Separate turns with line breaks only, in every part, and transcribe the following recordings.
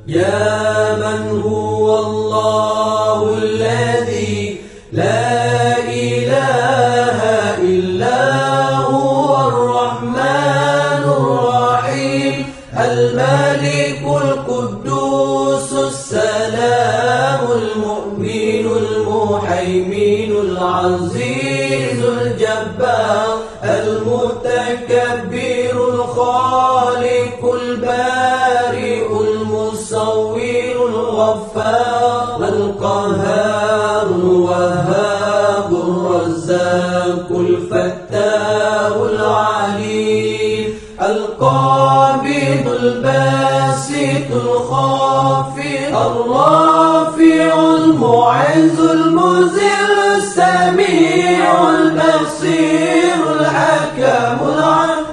يا من هو الله الذي لا إله إلا هو الرحمن الرحيم الملك القدوس السلام المؤمن المهيمن العزيز الجبار المتكبر الخالق البارئ المصور الغفار القهار الوهاب الرزاق الفتاح العليم القابض الباسط الخافض الرافع المعز المذل السميع البصير الحكم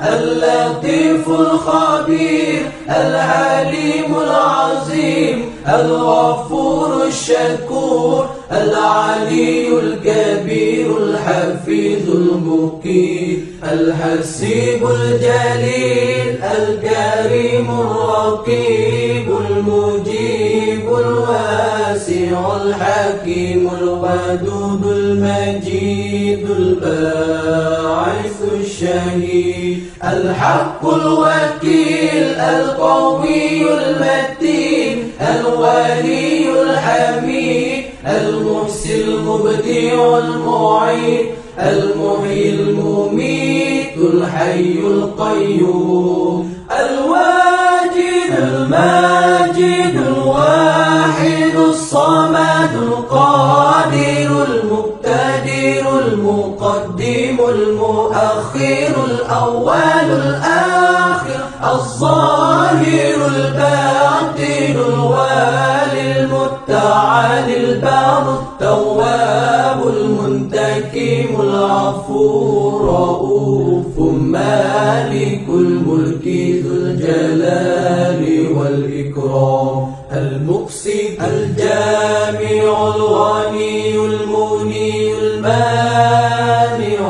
اللطيف الخبير العليم العظيم الغفور الشكور العلي الكبير الحفيظ المقيت الحسيب الجليل الكريم الرقيب المجيب الواسع الحكيم الودود المجيد الباعث الشهيد الحق الوكيل القوي المتين الولي الحميد المحسن المبدع المعيد المحيي المميت الحي القيوم الواجد الماجد الواحد الصمد القادر المقتدر المقدم المؤخر الأول الآخر الظاهر الباطن الوالي المتعالي البار التواب المنتقم العفو الرؤوف مالك الملك ذو الجلال والإكرام المقسط الجامع الغني المغني المانع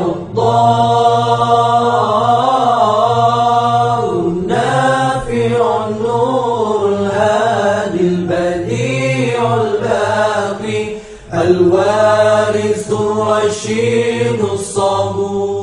الضار النافع النور الهادي البديع الباقي الوارث الرشيد الصبور